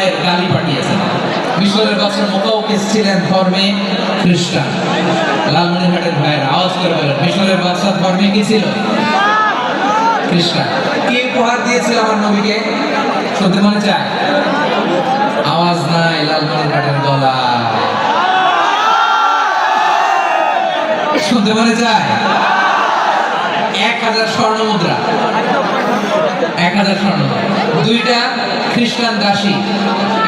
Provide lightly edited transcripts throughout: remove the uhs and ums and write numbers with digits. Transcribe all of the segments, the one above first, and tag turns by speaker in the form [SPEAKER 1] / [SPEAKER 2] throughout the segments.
[SPEAKER 1] ভাইয়ের গালি পাঠিয়েছেন। মিশরের বাদশা মুকাউকিস ছিলেন ধর্মে খ্রিস্টান। লালমনিরহাটের ভাইয়ের আওয়াজ করে বলেন, মিশরের বাদশা ধর্মে কি ছিল? খ্রিস্টান। কে উপহার দিয়েছিল আমার নবীকে? শুনতে মনে চায়? আওয়াজ নাই লালমনিরহাটের গলা। শুনতে মনে চায়? 1000 স্বর্ণ মুদ্রা, 1000 স্বর্ণ। দুইটা খ্রিস্টান দাসী,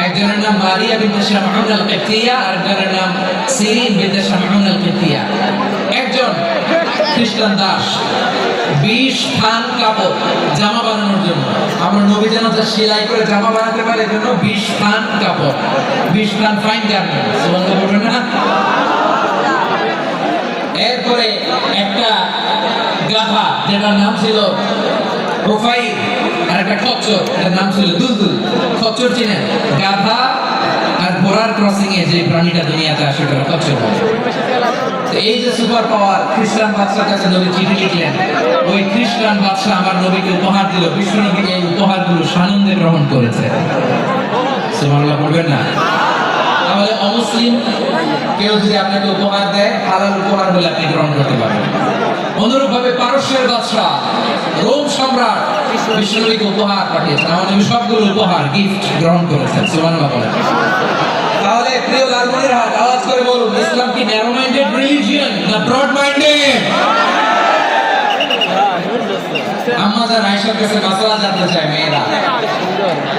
[SPEAKER 1] একজনের নাম মারিয়া বিনতে শামউন আল-কিবতিয়া, আরেকজনের নাম সিরিন বিনতে শামউন আল-কিবতিয়া। একজন খ্রিস্টান দাস 20 থান কাপড় জামা বানানোর জন্য, আমার নবী যেন তা সেলাই করে জামা বানাতে পারে এজন্য 20 থান কাপড়, 20 থান ফাইন গার্মেন্ট। সুবহানাল্লাহ বলবেন না? এরপরে একটা গাধা যেটার নাম ছিল রুফাই, আর একটা খচ্চর এটার নাম ছিল দুলদুল। খচ্চর চিনেন? গাধা আর ঘোড়ার ক্রসিং এ যে প্রাণীটা দুনিয়াতে আসে ওটা খচ্চর। এই যে সুপার পাওয়ার খ্রিস্টান বাদশার কাছে নবী চিঠি লিখলেন, ওই খ্রিস্টান বাদশা আমার নবীকে উপহার দিল। বিশ্ব নবীকে এই উপহারগুলো সানন্দে গ্রহণ করেছে। সুবহানাল্লাহ বলবেন না? তাহলে অমুসলিম কেউ যদি আপনাকে উপহার দেয়, হালাল উপহার হলে আপনি গ্রহণ করতে পারবেন। অনুরূপভাবে পারস্যের বাদশা রোম সম্রাট বিশ্বনবীকে উপহার পাঠিয়েছেন। আমার নবী সবগুলো উপহার গিফট গ্রহণ করেছেন। সুবহানাল্লাহ বলেন। তাহলে প্রিয় লালমনিরহাট আওয়াজ করে বলুন, ইসলাম কি ন্যারো মাইন্ডেড রিলিজিয়ন না ব্রড মাইন্ডেড? আম্মাজান আয়েশার কাছে মাসআলা জানতে চায় মেয়েরা।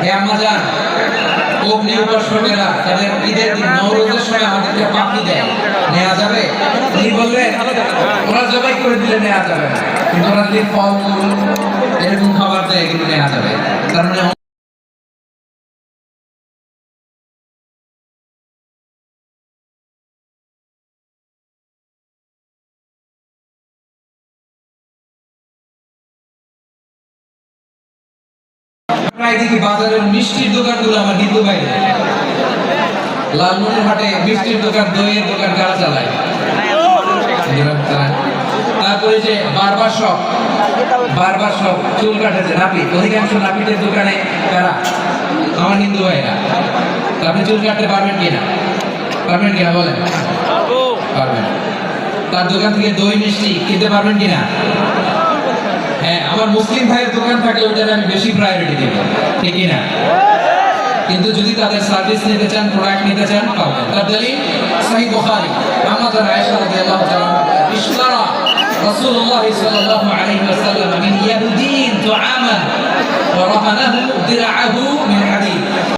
[SPEAKER 1] হে আম্মাজান, অগ্নি উপাসকেরা তাদের ঈদের দিন নওরোজের সময় আমাদেরকে পাখি দেয়, নেওয়া যাবে? তিনি বললেন, ওরা জবাই করে দিলে নেওয়া যাবে না, কিন্তু ওরা যদি ফল এরকম খাবার দেয় কিন্তু নেওয়া যাবে। তার মানে এদিকে বাজারের মিষ্টির দোকানগুলো আমার হিন্দু ভাই, লালমনিরহাটে মিষ্টির দোকান, দইয়ের দোকান কারা চালায়? তারপরে যে বারবার শপ, চুল কাটেছে নাপিত, অধিকাংশ নাপিতের দোকানে কারা? আমার হিন্দু ভাইরা। আপনি চুল কাটতে পারবেন কিনা? পারবেন কিনা বলেন? পারবেন। তার দোকান থেকে দই মিষ্টি কিনতে পারবেন কিনা? হ্যাঁ, আমার মুসলিম ভাইয়ের দোকান থাকলে ওটার আমি বেশি প্রায়োরিটি দেব, ঠিক কিনা? কিন্তু যদি তাদের সার্ভিস নিতে চান, প্রোডাক্ট নিতে চান, পাবেন। তার দলিল সহিহ বুখারী, আমাদের আয়েশা রাদিয়াল্লাহু তাআলা ইশতারা রাসূলুল্লাহ সাল্লাল্লাহু আলাইহি ওয়াসাল্লাম মিন ইয়াহুদিন তুআমান ওয়া রাহানাহু দিরআহু মিন হাদিদ।